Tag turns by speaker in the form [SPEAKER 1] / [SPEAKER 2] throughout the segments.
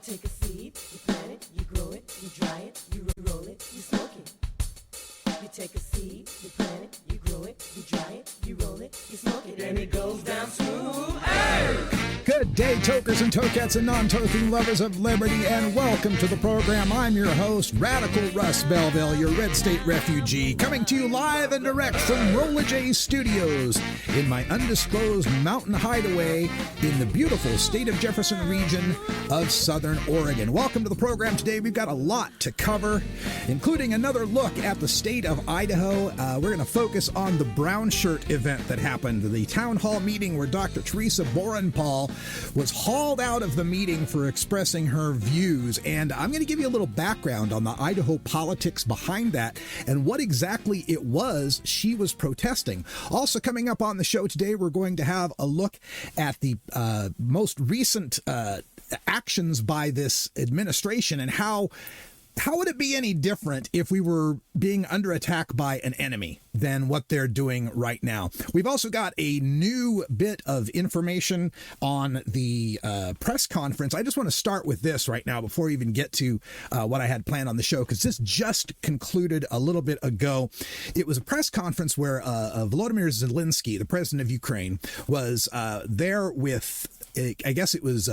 [SPEAKER 1] take a seed, you plant it, you grow it, you dry it, you roll it, you smoke it. You take a seed, you plant it, you grow it, you dry it, you roll it, you smoke it, and it goes down smooth. Hey!
[SPEAKER 2] Good day, tokers and tokettes and non-toking lovers of liberty, and welcome to the program. I'm your host, Radical Russ Belville, your Red State refugee, coming to you live and direct from Rolla J Studios in my undisclosed mountain hideaway in the beautiful state of Jefferson region of Southern Oregon. Welcome to the program today. We've got a lot to cover, including another look at the state of Idaho. We're going to focus on the Brownshirt event that happened, the town hall meeting where Dr. Theresa Borrenpohl was hauled out of the meeting for expressing her views. And I'm going to give you a little background on the Idaho politics behind that and what exactly it was she was protesting. Also coming up on the show today, we're going to have a look at the most recent actions by this administration and how would it be any different if we were being under attack by an enemy than what they're doing right now? We've also got a new bit of information on the press conference. I just want to start with this right now before we even get to what I had planned on the show, because this just concluded a little bit ago. It was a press conference where Volodymyr Zelensky, the president of Ukraine, was there with, I guess it was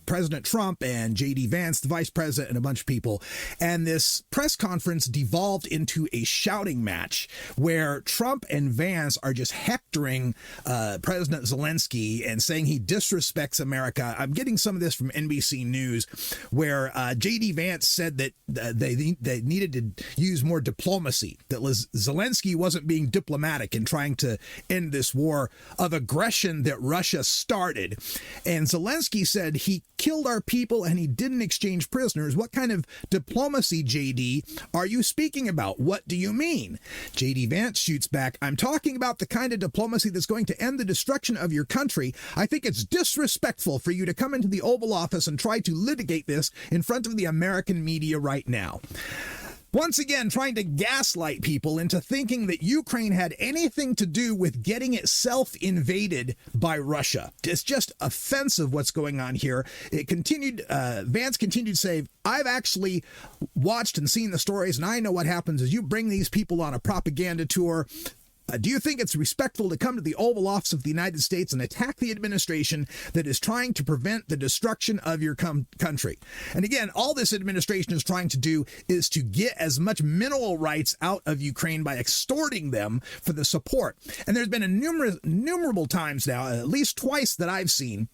[SPEAKER 2] President Trump and J.D. Vance, the vice president, and a bunch of people. And this press conference devolved into a shouting match where Trump and Vance are just hectoring President Zelensky and saying he disrespects America. I'm getting some of this from NBC News, where J.D. Vance said that they needed to use more diplomacy, that Zelensky wasn't being diplomatic in trying to end this war of aggression that Russia started. And Zelensky said he killed our people and he didn't exchange prisoners. What kind of diplomacy, JD, are you speaking about? What do you mean? JD Vance shoots back, I'm talking about the kind of diplomacy that's going to end the destruction of your country. I think it's disrespectful for you to come into the Oval Office and try to litigate this in front of the American media right now. Once again, trying to gaslight people into thinking that Ukraine had anything to do with getting itself invaded by Russia. It's just offensive what's going on here. It continued, Vance continued to say, I've actually watched and seen the stories, and I know what happens is you bring these people on a propaganda tour. Do you think it's respectful to come to the Oval Office of the United States and attack the administration that is trying to prevent the destruction of your country? And again, all this administration is trying to do is to get as much mineral rights out of Ukraine by extorting them for the support. And there's been innumerable times now, at least twice that I've seen,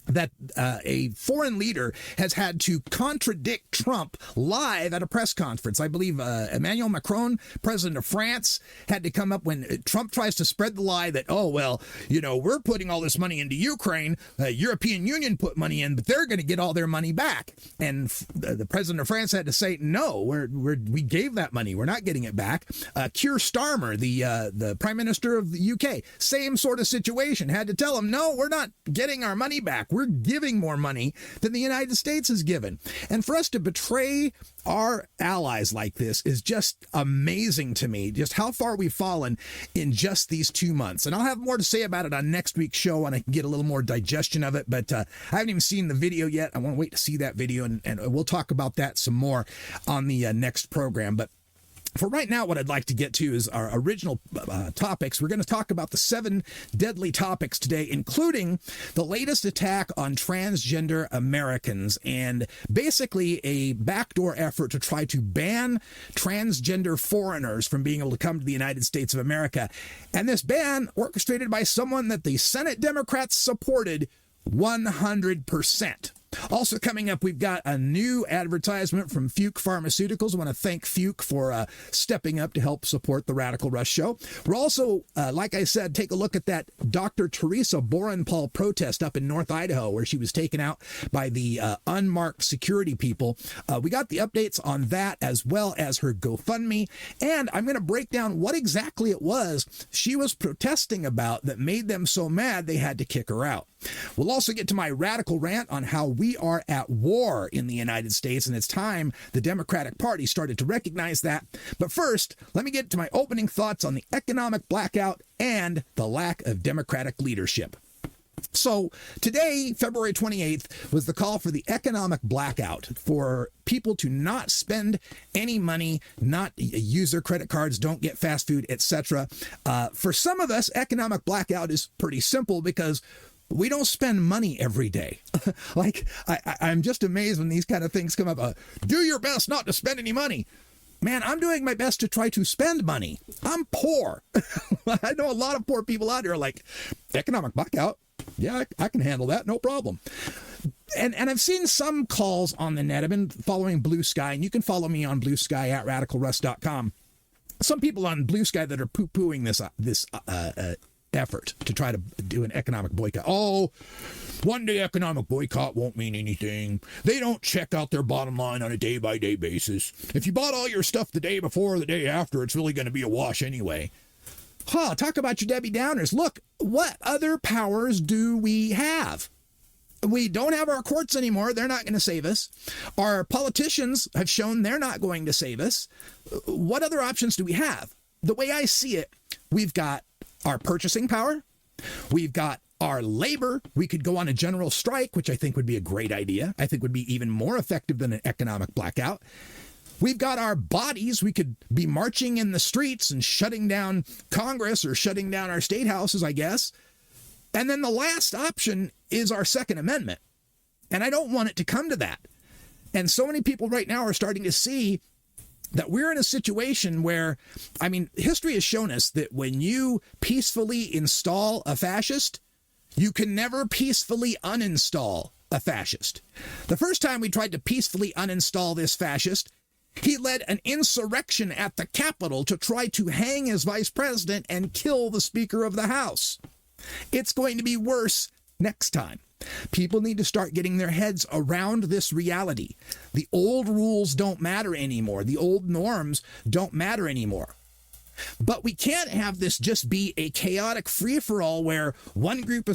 [SPEAKER 2] that a foreign leader has had to contradict Trump live at a press conference. I believe Emmanuel Macron, president of France, had to come up when Trump tries to spread the lie that, oh, well, you know, we're putting all this money into Ukraine. European Union put money in, but they're going to get all their money back. And the president of France had to say, no, we gave that money. We're not getting it back. Keir Starmer, the prime minister of the UK, same sort of situation, had to tell him, no, we're not getting our money back. We're giving more money than the United States has given. And for us to betray our allies like this is just amazing to me, just how far we've fallen in just these 2 months. And I'll have more to say about it on next week's show when I can get a little more digestion of it. But I haven't even seen the video yet. I want to wait to see that video, and we'll talk about that some more on the next program. But for right now, what I'd like to get to is our original topics. We're going to talk about the 7 deadly topics today, including the latest attack on transgender Americans and basically a backdoor effort to try to ban transgender foreigners from being able to come to the United States of America. And this ban orchestrated by someone that the Senate Democrats supported 100%. Also coming up, we've got a new advertisement from Fuque Pharmaceuticals. I want to thank Fuque for stepping up to help support the Radical Rush Show. We're also, like I said, take a look at that Dr. Theresa Borrenpohl protest up in North Idaho, where she was taken out by the unmarked security people. We got the updates on that, as well as her GoFundMe. And I'm going to break down what exactly it was she was protesting about that made them so mad they had to kick her out. We'll also get to my radical rant on how we are at war in the United States, and it's time the Democratic Party started to recognize that. But first, let me get to my opening thoughts on the economic blackout and the lack of Democratic leadership. So today, February 28th, was the call for the economic blackout, for people to not spend any money, not use their credit cards, don't get fast food, etc. For some of us, economic blackout is pretty simple because we don't spend money every day. Like, I'm just amazed when these kind of things come up. Do your best not to spend any money. Man, I'm doing my best to try to spend money. I'm poor. I know a lot of poor people out here are like, economic blackout? Yeah, I can handle that. No problem. And I've seen some calls on the net. I've been following Blue Sky, and you can follow me on Blue Sky at radicalruss.com. Some people on Blue Sky that are poo-pooing this effort to try to do an economic boycott. Oh, one day economic boycott won't mean anything. They don't check out their bottom line on a day-by-day basis. If you bought all your stuff the day before or the day after, it's really going to be a wash anyway. Talk about your Debbie Downers. Look, what other powers do we have? We don't have our courts anymore. They're not going to save us. Our politicians have shown they're not going to save us. What other options do we have? The way I see it, we've got our purchasing power. We've got our labor. We could go on a general strike, which I think would be a great idea. I think would be even more effective than an economic blackout. We've got our bodies. We could be marching in the streets and shutting down Congress or shutting down our state houses, I guess. And then the last option is our Second Amendment. And I don't want it to come to that. And so many people right now are starting to see that we're in a situation where, I mean, history has shown us that when you peacefully install a fascist, you can never peacefully uninstall a fascist. The first time we tried to peacefully uninstall this fascist, he led an insurrection at the Capitol to try to hang his vice president and kill the Speaker of the House. It's going to be worse next time. People need to start getting their heads around this reality. The old rules don't matter anymore. The old norms don't matter anymore. But we can't have this just be a chaotic free-for-all where one group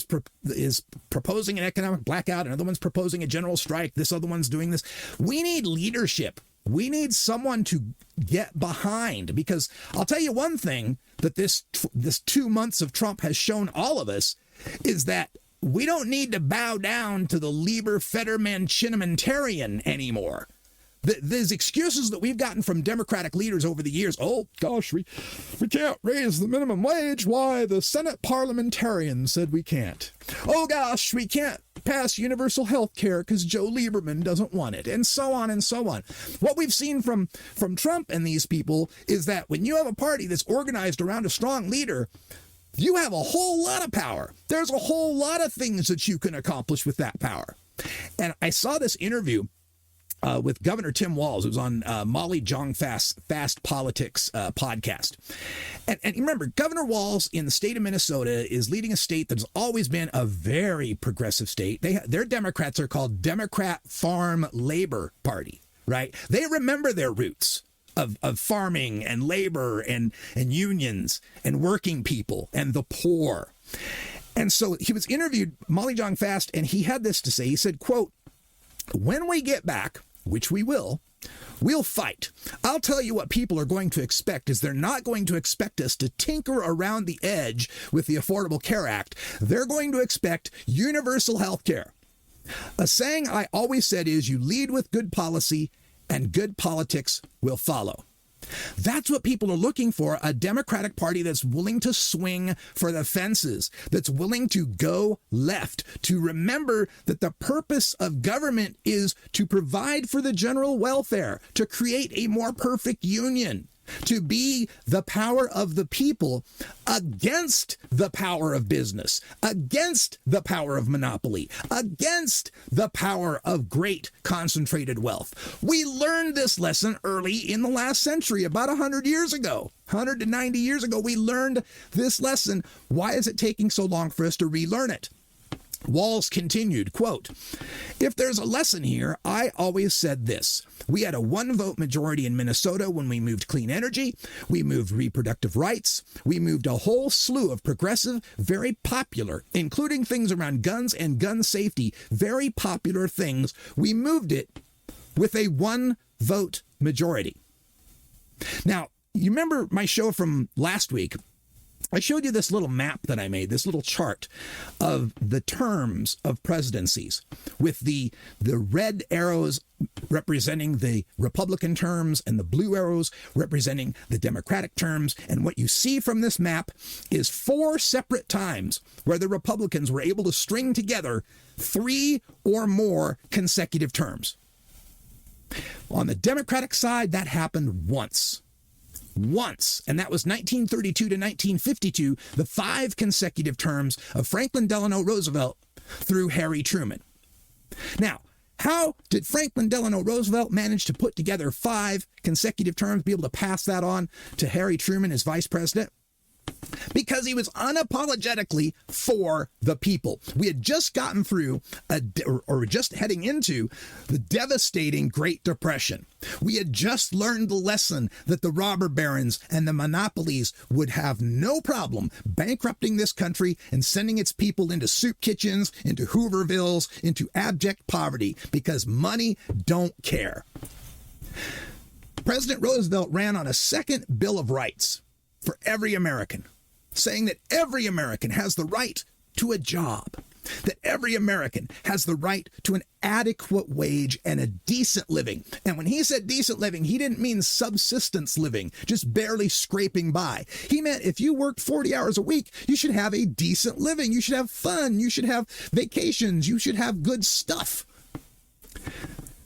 [SPEAKER 2] is proposing an economic blackout, another one's proposing a general strike, this other one's doing this. We need leadership. We need someone to get behind, because I'll tell you one thing that this 2 months of Trump has shown all of us is that we don't need to bow down to the Lieber Fetterman Chinamentarian anymore. These excuses that we've gotten from Democratic leaders over the years, oh gosh, we can't raise the minimum wage. Why? The Senate parliamentarian said we can't. Oh gosh, we can't pass universal health care because Joe Lieberman doesn't want it, and so on and so on. What we've seen from Trump and these people is that when you have a party that's organized around a strong leader, you have a whole lot of power. There's a whole lot of things that you can accomplish with that power. And I saw this interview with Governor Tim Walz. It was on Molly Jong Fast Politics podcast. And remember, Governor Walz in the state of Minnesota is leading a state that's always been a very progressive state. Their Democrats are called Democrat Farm Labor Party, right? They remember their roots of farming and labor and unions and working people and the poor. And so he was interviewed, Molly Jong Fast, and he had this to say. He said, quote, "When we get back, which we will, we'll fight. I'll tell you what people are going to expect is they're not going to expect us to tinker around the edge with the Affordable Care Act. They're going to expect universal health care. A saying I always said is you lead with good policy and good politics will follow." That's what people are looking for, a Democratic Party that's willing to swing for the fences, that's willing to go left, to remember that the purpose of government is to provide for the general welfare, to create a more perfect union, to be the power of the people against the power of business, against the power of monopoly, against the power of great concentrated wealth. We learned this lesson early in the last century, about 100 years ago, 190 years ago. We learned this lesson. Why is it taking so long for us to relearn it? Walz continued, quote, "If there's a lesson here, I always said this. We had a one-vote majority in Minnesota when we moved clean energy. We moved reproductive rights. We moved a whole slew of progressive, very popular, including things around guns and gun safety, very popular things. We moved it with a one-vote majority." Now, you remember my show from last week I showed you this little map that I made, this little chart of the terms of presidencies with the red arrows representing the Republican terms and the blue arrows representing the Democratic terms. And what you see from this map is 4 separate times where the Republicans were able to string together 3 or more consecutive terms. On the Democratic side, that happened once, and that was 1932 to 1952, the 5 consecutive terms of Franklin Delano Roosevelt through Harry Truman. Now, how did Franklin Delano Roosevelt manage to put together 5 consecutive terms, be able to pass that on to Harry Truman as vice president? Because he was unapologetically for the people. We had just gotten through, or just heading into, the devastating Great Depression. We had just learned the lesson that the robber barons and the monopolies would have no problem bankrupting this country and sending its people into soup kitchens, into Hoovervilles, into abject poverty, because money don't care. President Roosevelt ran on a second Bill of Rights for every American, saying that every American has the right to a job, that every American has the right to an adequate wage and a decent living. And when he said decent living, he didn't mean subsistence living, just barely scraping by. He meant if you worked 40 hours a week, you should have a decent living. You should have fun. You should have vacations. You should have good stuff.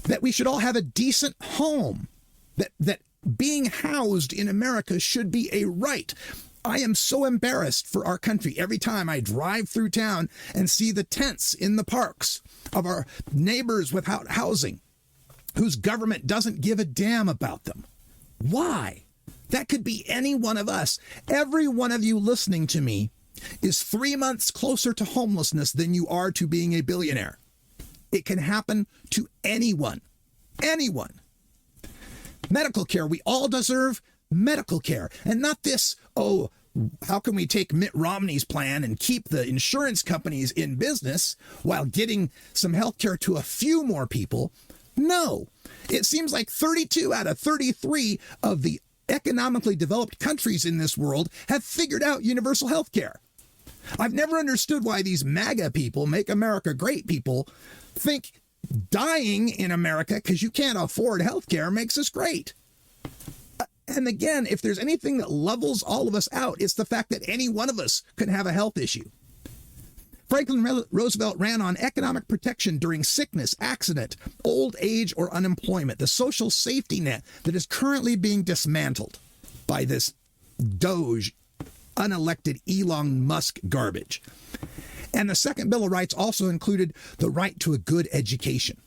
[SPEAKER 2] That we should all have a decent home. That being housed in America should be a right. I am so embarrassed for our country every time I drive through town and see the tents in the parks of our neighbors without housing, whose government doesn't give a damn about them. Why? That could be any one of us. Every one of you listening to me is 3 months closer to homelessness than you are to being a billionaire. It can happen to anyone. Anyone. Medical care. We all deserve medical care. And not this, oh, how can we take Mitt Romney's plan and keep the insurance companies in business while getting some health care to a few more people? No. It seems like 32 out of 33 of the economically developed countries in this world have figured out universal health care. I've never understood why these MAGA people, Make America Great people, think dying in America because you can't afford health care makes us great. And again, if there's anything that levels all of us out, it's the fact that any one of us could have a health issue. Franklin Roosevelt ran on economic protection during sickness, accident, old age, or unemployment, the social safety net that is currently being dismantled by this Doge, unelected Elon Musk garbage. And the second Bill of Rights also included the right to a good education,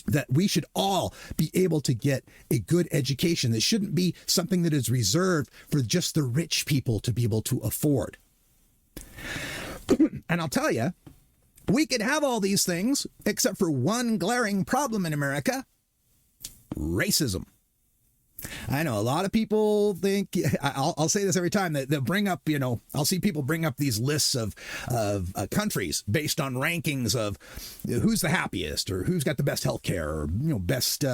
[SPEAKER 2] that we should all be able to get a good education. That shouldn't be something that is reserved for just the rich people to be able to afford. And I'll tell you, we could have all these things except for one glaring problem in America: racism. I know a lot of people think, I'll say this every time, that they'll bring up, I'll see people bring up these lists of countries based on rankings of who's the happiest, or who's got the best health care, or, best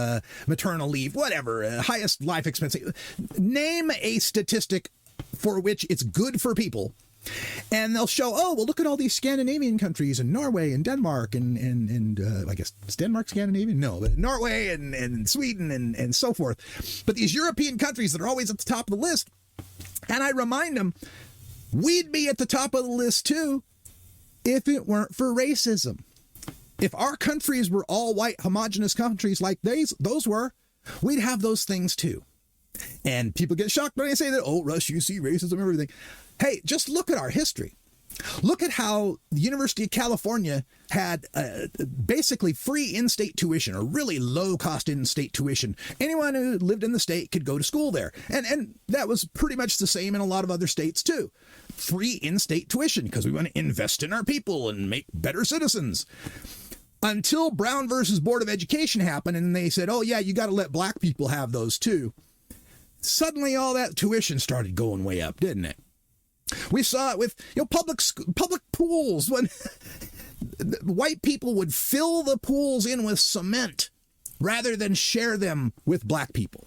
[SPEAKER 2] maternal leave, whatever, highest life expectancy. Name a statistic for which it's good for people. And they'll show, oh, well, look at all these Scandinavian countries, and Norway and Denmark and I guess, is Denmark Scandinavian? No, but Norway and Sweden and so forth. But these European countries that are always at the top of the list. And I remind them, we'd be at the top of the list too if it weren't for racism. If our countries were all white, homogenous countries like those were, we'd have those things too. And people get shocked when I say that, oh, Russ, you see racism and everything. Hey, just look at our history. Look at how the University of California had basically free in-state tuition, or really low-cost in-state tuition. Anyone who lived in the state could go to school there. And that was pretty much the same in a lot of other states, too. Free in-state tuition, because we want to invest in our people and make better citizens. Until Brown versus Board of Education happened, and they said, oh, yeah, you got to let black people have those, too. Suddenly, all that tuition started going way up, didn't it? We saw it with public pools, when white people would fill the pools in with cement rather than share them with black people.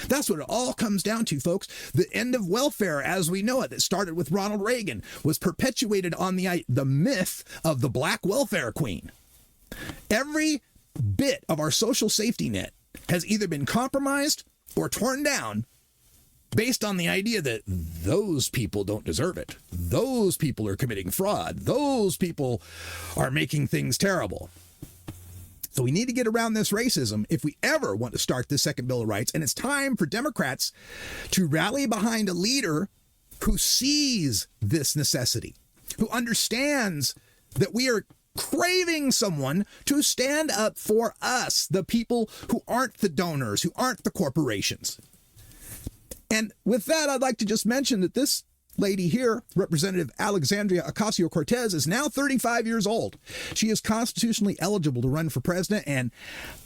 [SPEAKER 2] That's what it all comes down to, folks. The end of welfare as we know it, that started with Ronald Reagan, was perpetuated on the myth of the black welfare queen. Every bit of our social safety net has either been compromised or torn down based on the idea that those people don't deserve it. Those people are committing fraud. Those people are making things terrible. So we need to get around this racism if we ever want to start this second Bill of Rights. And it's time for Democrats to rally behind a leader who sees this necessity, who understands that we are craving someone to stand up for us, the people who aren't the donors, who aren't the corporations. And with that, I'd like to just mention that this lady here, Representative Alexandria Ocasio-Cortez, is now 35 years old. She is constitutionally eligible to run for president, and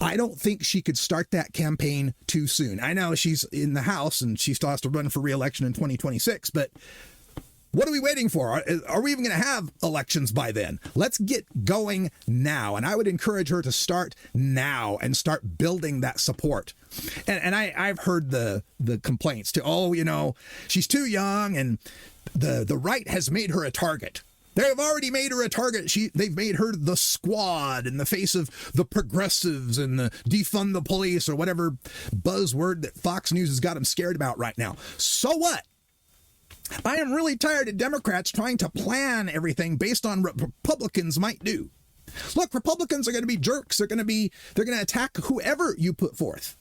[SPEAKER 2] I don't think she could start that campaign too soon. I know she's in the House and she still has to run for re-election in 2026, but what are we waiting for? Are we even going to have elections by then? Let's get going now. And I would encourage her to start now and start building that support. And I've heard the complaints to, she's too young and the right has made her a target. They've already made her a target. They've made her the squad in the face of the progressives and the defund the police or whatever buzzword that Fox News has got them scared about right now. So what? I am really tired of Democrats trying to plan everything based on what Republicans might do. Look, Republicans are going to be jerks. They're going to attack whoever you put forth.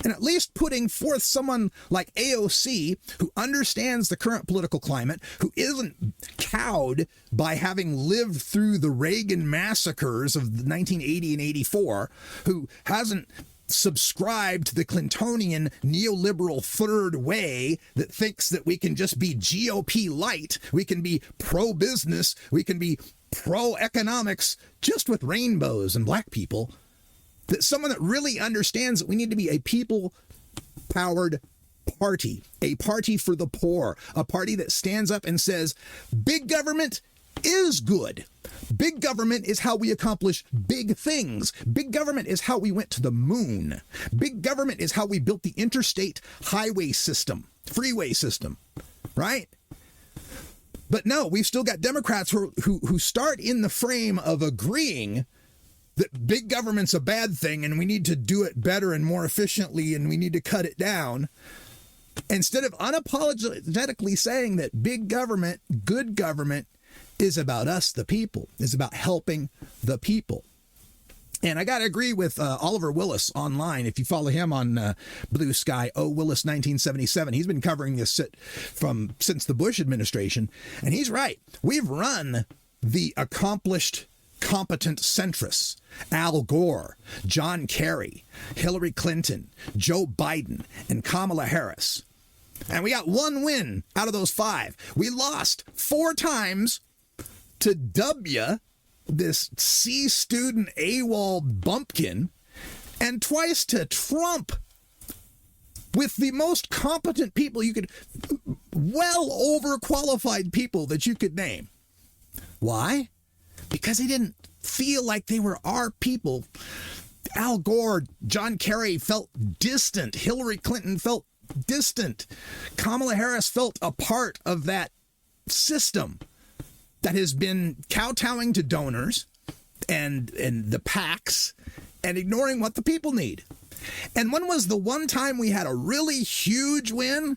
[SPEAKER 2] And at least putting forth someone like AOC, who understands the current political climate, who isn't cowed by having lived through the Reagan massacres of 1980 and 84, who hasn't subscribed to the Clintonian neoliberal third way that thinks that we can just be GOP light, we can be pro-business, we can be pro-economics just with rainbows and black people, that someone that really understands that we need to be a people-powered party, a party for the poor, a party that stands up and says, big government is good. Big government is how we accomplish big things. Big government is how we went to the moon. Big government is how we built the interstate highway system, freeway system, right? But no, we've still got Democrats who start in the frame of agreeing that big government's a bad thing and we need to do it better and more efficiently and we need to cut it down, instead of unapologetically saying that big government, good government, is about us, the people, is about helping the people. And I got to agree with Oliver Willis online. If you follow him on Blue Sky, Willis 1977, he's been covering this since the Bush administration. And he's right. We've run the accomplished, competent centrists, Al Gore, John Kerry, Hillary Clinton, Joe Biden, and Kamala Harris. And we got one win out of those 5. We lost 4 times to W, this C student AWOL bumpkin, and twice to Trump, with the most competent people you could, well overqualified people that you could name. Why? Because they didn't feel like they were our people. Al Gore, John Kerry felt distant. Hillary Clinton felt distant. Kamala Harris felt a part of that system that has been kowtowing to donors and the PACs and ignoring what the people need. And when was the one time we had a really huge win?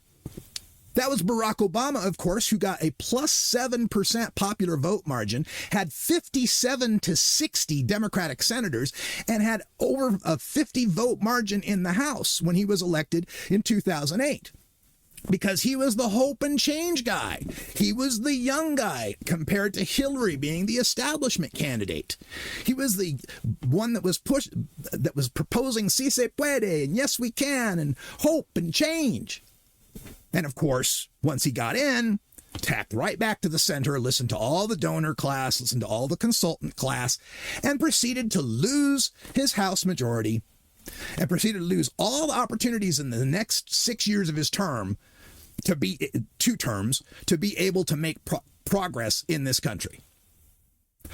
[SPEAKER 2] That was Barack Obama, of course, who got a plus 7% popular vote margin, had 57 to 60 Democratic senators, and had over a 50 vote margin in the House when he was elected in 2008. Because he was the hope and change guy. He was the young guy compared to Hillary being the establishment candidate. He was the one that was proposing si se puede and yes we can and hope and change. And of course, once he got in, tacked right back to the center, listened to all the donor class, listened to all the consultant class, and proceeded to lose his House majority and proceeded to lose all the opportunities in the next 6 years of his term to be 2 terms to be able to make progress in this country.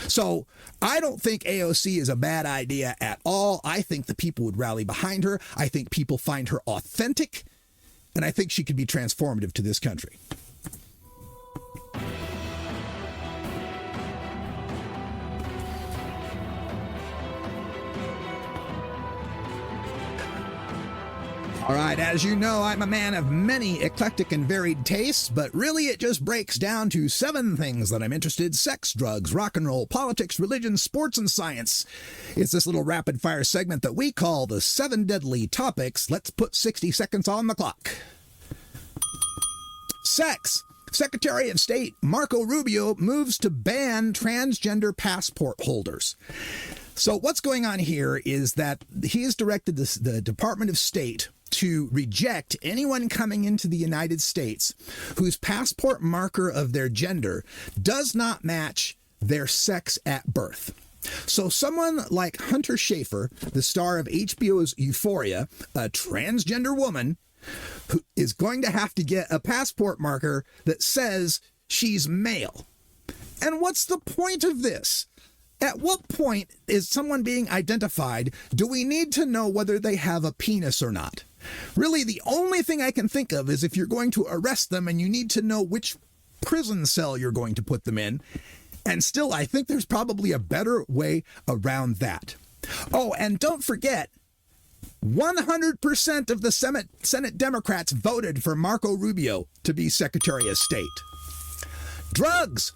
[SPEAKER 2] So I don't think AOC is a bad idea at all. I think the people would rally behind her. I think people find her authentic. And I think she could be transformative to this country. All right, as you know, I'm a man of many eclectic and varied tastes, but really it just breaks down to 7 things that I'm interested in: sex, drugs, rock and roll, politics, religion, sports, and science. It's this little rapid-fire segment that we call the 7 Deadly Topics. Let's put 60 seconds on the clock. Sex. Secretary of State Marco Rubio moves to ban transgender passport holders. So what's going on here is that he has directed the Department of State to reject anyone coming into the United States whose passport marker of their gender does not match their sex at birth. So someone like Hunter Schafer, the star of HBO's Euphoria, a transgender woman, who is going to have to get a passport marker that says she's male. And what's the point of this? At what point is someone being identified? Do we need to know whether they have a penis or not? Really, the only thing I can think of is if you're going to arrest them and you need to know which prison cell you're going to put them in. And still, I think there's probably a better way around that. Oh, and don't forget, 100% of the Senate Democrats voted for Marco Rubio to be Secretary of State. Drugs.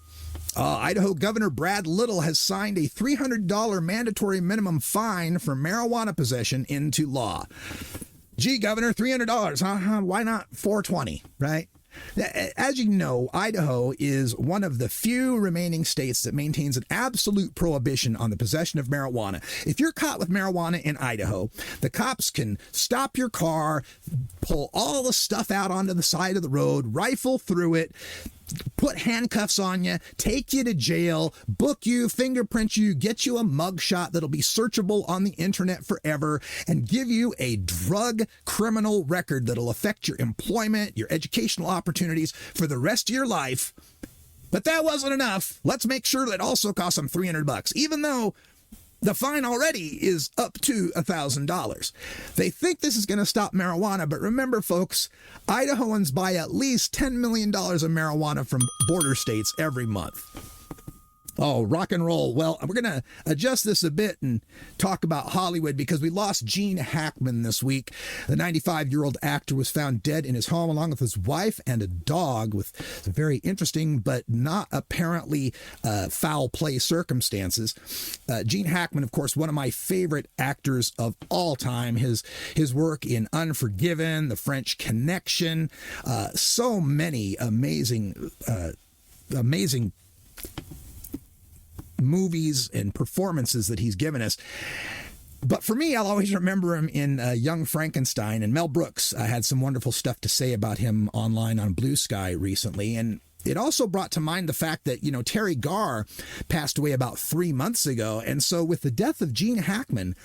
[SPEAKER 2] Idaho Governor Brad Little has signed a $300 mandatory minimum fine for marijuana possession into law. Gee, Governor, $300, huh? Why not $420, right? As you know, Idaho is one of the few remaining states that maintains an absolute prohibition on the possession of marijuana. If you're caught with marijuana in Idaho, the cops can stop your car, pull all the stuff out onto the side of the road, rifle through it, put handcuffs on you, take you to jail, book you, fingerprint you, get you a mugshot that'll be searchable on the internet forever, and give you a drug criminal record that'll affect your employment, your educational opportunities for the rest of your life. But that wasn't enough. Let's make sure that also costs them $300, even though the fine already is up to $1,000. They think this is going to stop marijuana, but remember, folks, Idahoans buy at least $10 million of marijuana from border states every month. Oh, rock and roll. Well, we're going to adjust this a bit and talk about Hollywood because we lost Gene Hackman this week. The 95-year-old actor was found dead in his home along with his wife and a dog with some very interesting but not apparently foul play circumstances. Gene Hackman, of course, one of my favorite actors of all time. His work in Unforgiven, The French Connection, so many amazing movies and performances that he's given us. But for me, I'll always remember him in Young Frankenstein, and Mel Brooks had some wonderful stuff to say about him online on Blue Sky recently. And it also brought to mind the fact that, Terry Garr passed away about 3 months ago. And so with the death of Gene Hackman,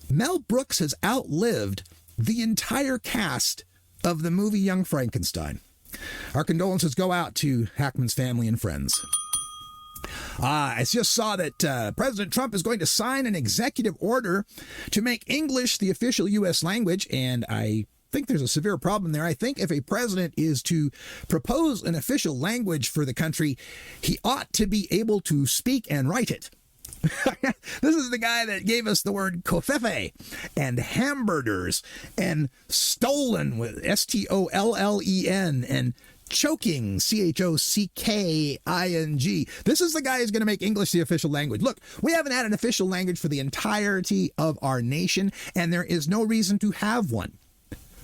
[SPEAKER 2] Mel Brooks has outlived the entire cast of the movie Young Frankenstein. Our condolences go out to Hackman's family and friends. I just saw that President Trump is going to sign an executive order to make English the official U.S. language, and I think there's a severe problem there. I think if a president is to propose an official language for the country, he ought to be able to speak and write it. This is the guy that gave us the word covfefe and hamburgers and stolen with S-T-O-L-L-E-N and choking, C-H-O-C-K-I-N-G. This is the guy who's going to make English the official language. Look, we haven't had an official language for the entirety of our nation, and there is no reason to have one.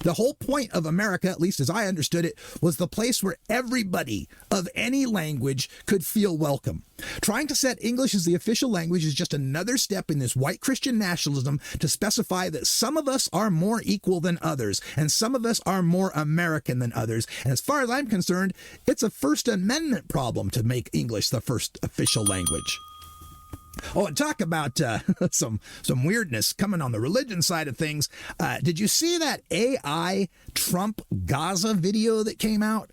[SPEAKER 2] The whole point of America, at least as I understood it, was the place where everybody of any language could feel welcome. Trying to set English as the official language is just another step in this white Christian nationalism to specify that some of us are more equal than others, and some of us are more American than others. And as far as I'm concerned, it's a First Amendment problem to make English the first official language. Oh, and talk about some weirdness coming on the religion side of things. Did you see that AI Trump Gaza video that came out?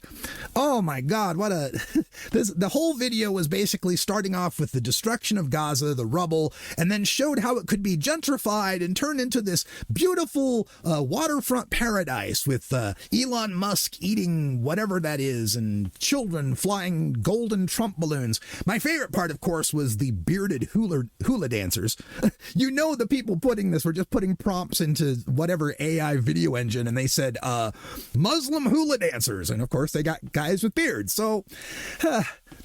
[SPEAKER 2] Oh my God, what a the whole video was basically starting off with the destruction of Gaza, the rubble, and then showed how it could be gentrified and turned into this beautiful waterfront paradise with Elon Musk eating whatever that is and children flying golden Trump balloons. My favorite part, of course, was the bearded hula dancers. You know, the people putting this were just putting prompts into whatever AI video engine, and they said Muslim hula dancers, and of course they got guys with beards. So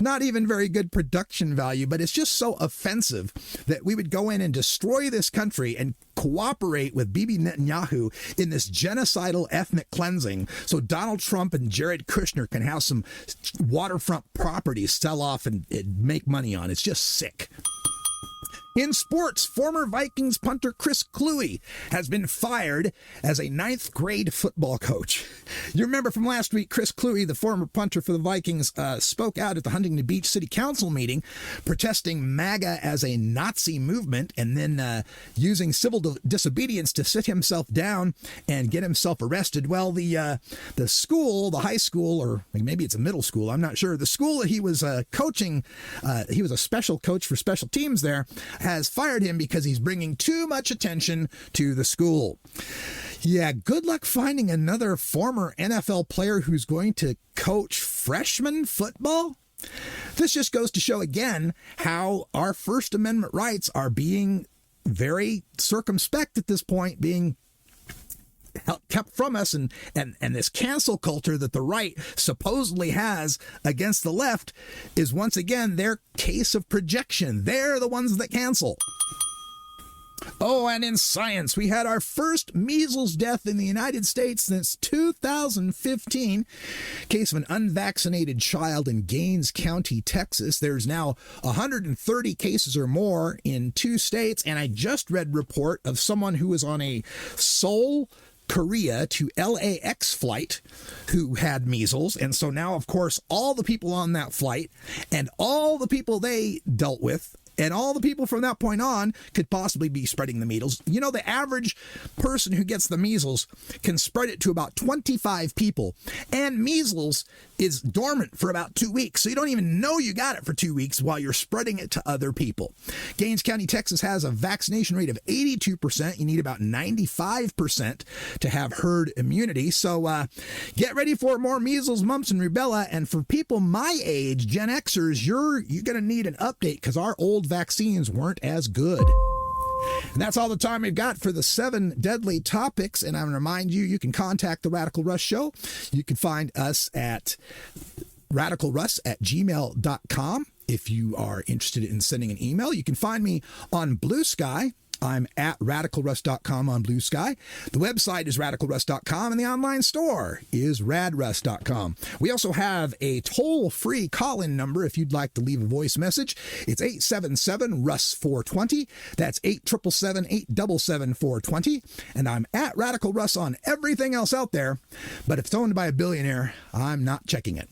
[SPEAKER 2] not even very good production value, but it's just so offensive that we would go in and destroy this country and cooperate with Bibi Netanyahu in this genocidal ethnic cleansing so Donald Trump and Jared Kushner can have some waterfront properties sell off and make money on. It's just sick. In sports, former Vikings punter Chris Kluwe has been fired as a 9th grade football coach. You remember from last week, Chris Kluwe, the former punter for the Vikings, spoke out at the Huntington Beach City Council meeting protesting MAGA as a Nazi movement and then using civil disobedience to sit himself down and get himself arrested. Well, the school, the high school, or maybe it's a middle school, I'm not sure, the school that he was coaching, he was a special coach for special teams there, has fired him because he's bringing too much attention to the school. Yeah, good luck finding another former NFL player who's going to coach freshman football. This just goes to show again how our First Amendment rights are being very circumspect at this point, being kept from us, and this cancel culture that the right supposedly has against the left is once again their case of projection. They're the ones that cancel. Oh, and in science, we had our first measles death in the United States since 2015. Case of an unvaccinated child in Gaines County, Texas. There's now 130 cases or more in 2 states, and I just read a report of someone who was on a Seoul, Korea to LAX flight who had measles. And so now, of course, all the people on that flight and all the people they dealt with and all the people from that point on could possibly be spreading the measles. You know, the average person who gets the measles can spread it to about 25 people. And measles is dormant for about 2 weeks. So you don't even know you got it for 2 weeks while you're spreading it to other people. Gaines County, Texas has a vaccination rate of 82%. You need about 95% to have herd immunity. So get ready for more measles, mumps, and rubella. And for people my age, Gen Xers, you're going to need an update because our old vaccines weren't as good. And that's all the time we've got for the 7 deadly topics. And I want to remind you, you can contact the Radical Russ Show. You can find us at radicalruss@gmail.com. If you are interested in sending an email, you can find me on Blue Sky. I'm at radicalruss.com on Blue Sky. The website is radicalruss.com and the online store is radruss.com. We also have a toll-free call-in number if you'd like to leave a voice message. It's 877-RUSS-420. That's 877-877-420. And I'm at Radical Russ on everything else out there. But if it's owned by a billionaire, I'm not checking it.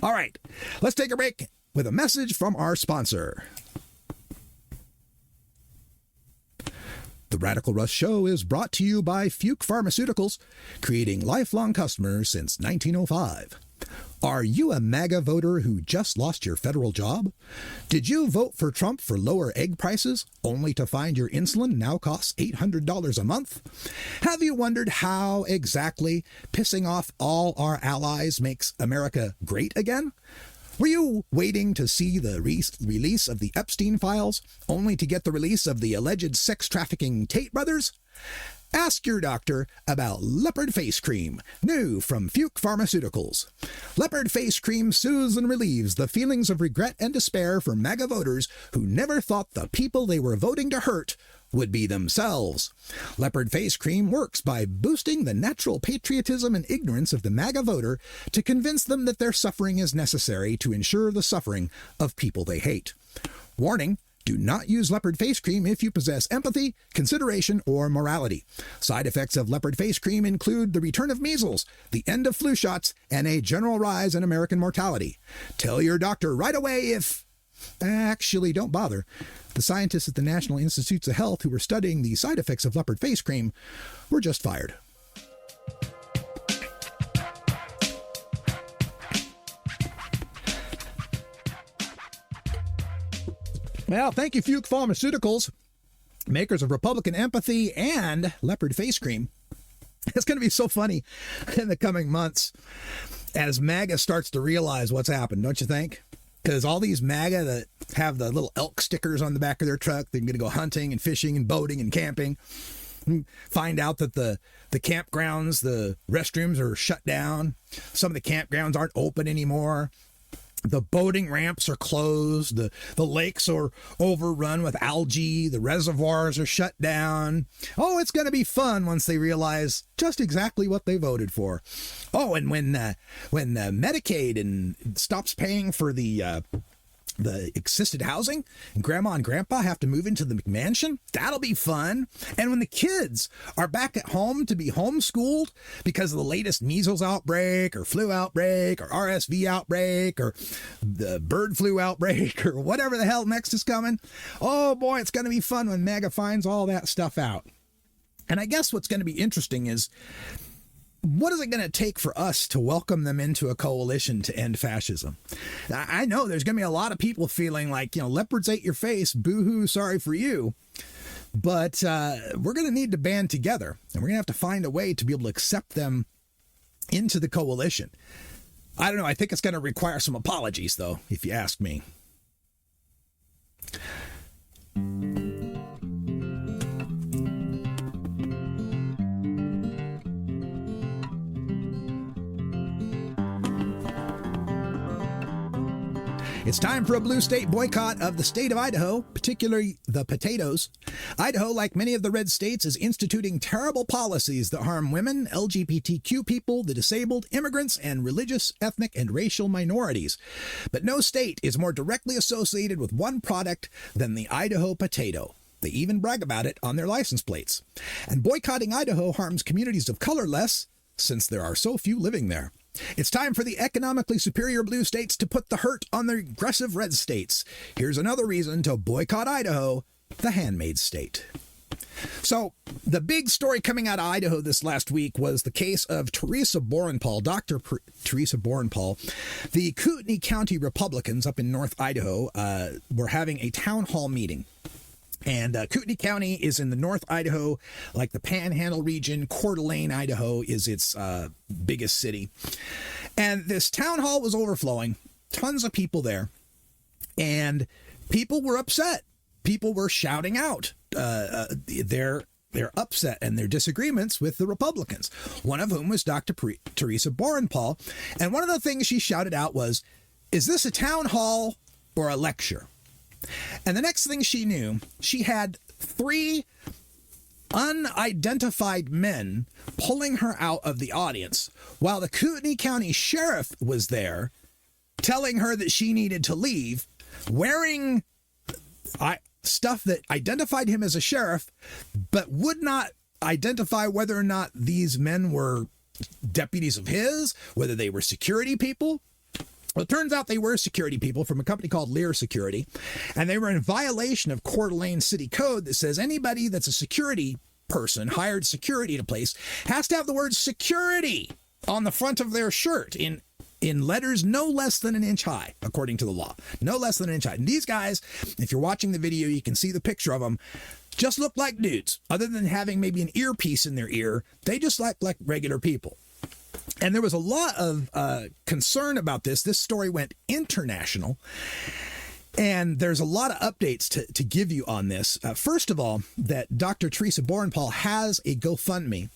[SPEAKER 2] All right, let's take a break with a message from our sponsor. The Radical Russ Show is brought to you by Fuque Pharmaceuticals, creating lifelong customers since 1905. Are you a MAGA voter who just lost your federal job? Did you vote for Trump for lower egg prices, only to find your insulin now costs $800 a month? Have you wondered how exactly pissing off all our allies makes America great again? Were you waiting to see the release of the Epstein files, only to get the release of the alleged sex trafficking Tate brothers? Ask your doctor about Leopard Face Cream, new from Fuque Pharmaceuticals. Leopard Face Cream soothes and relieves the feelings of regret and despair for MAGA voters who never thought the people they were voting to hurt would be themselves. Leopard Face Cream works by boosting the natural patriotism and ignorance of the MAGA voter to convince them that their suffering is necessary to ensure the suffering of people they hate. Warning: do not use Leopard Face Cream if you possess empathy, consideration, or morality. Side effects of Leopard Face Cream include the return of measles, the end of flu shots, and a general rise in American mortality. Tell your doctor right away if Actually, don't bother. The scientists at the National Institutes of Health who were studying the side effects of leopard face cream were just fired. Well, thank you, Fuque Pharmaceuticals, makers of Republican Empathy and Leopard Face Cream. It's going to be so funny in the coming months as MAGA starts to realize what's happened, don't you think? Because all these MAGA that have the little elk stickers on the back of their truck, they're going to go hunting and fishing and boating and camping. Find out that the campgrounds, the restrooms are shut down. Some of the campgrounds aren't open anymore. The boating ramps are closed. The lakes are overrun with algae. The reservoirs are shut down. Oh, it's going to be fun once they realize just exactly what they voted for. Oh, and when Medicaid and stops paying for the assisted housing and grandma and grandpa have to move into the McMansion, that'll be fun. And when the kids are back at home to be homeschooled because of the latest measles outbreak or flu outbreak or RSV outbreak or the bird flu outbreak or whatever the hell next is coming, oh boy, it's going to be fun when MAGA finds all that stuff out. And I guess what's going to be interesting is, what is it going to take for us to welcome them into a coalition to end fascism? I know there's going to be a lot of people feeling like, leopards ate your face, boo-hoo, sorry for you. But we're going to need to band together, and we're going to have to find a way to be able to accept them into the coalition. I don't know. I think it's going to require some apologies, though, if you ask me. It's time for a blue state boycott of the state of Idaho, particularly the potatoes. Idaho, like many of the red states, is instituting terrible policies that harm women, LGBTQ people, the disabled, immigrants, and religious, ethnic, and racial minorities. But no state is more directly associated with one product than the Idaho potato. They even brag about it on their license plates. And boycotting Idaho harms communities of color less, since there are so few living there. It's time for the economically superior blue states to put the hurt on the aggressive red states. Here's another reason to boycott Idaho, the handmaid state. So the big story coming out of Idaho this last week was the case of Theresa Borrenpohl, Theresa Borrenpohl. The Kootenai County Republicans up in North Idaho were having a town hall meeting. And Kootenai County is in the North Idaho, like the Panhandle region. Coeur d'Alene, Idaho is its biggest city. And this town hall was overflowing, tons of people there. And people were upset. People were shouting out their upset and their disagreements with the Republicans, one of whom was Dr. Theresa Borrenpohl. And one of the things she shouted out was, is this a town hall or a lecture? And the next thing she knew, she had 3 unidentified men pulling her out of the audience while the Kootenai County Sheriff was there telling her that she needed to leave, wearing stuff that identified him as a sheriff, but would not identify whether or not these men were deputies of his, whether they were security people. Well, it turns out they were security people from a company called Lear Security, and they were in violation of Coeur d'Alene City Code that says anybody that's a security person, hired security at a place, has to have the word security on the front of their shirt in letters no less than 1 inch high, according to the law. No less than 1 inch high. And these guys, if you're watching the video, you can see the picture of them, just look like dudes. Other than having maybe an earpiece in their ear, they just look like regular people. And there was a lot of concern about this. This story went international. And there's a lot of updates to give you on this. First of all, that Dr. Theresa Borrenpohl has a GoFundMe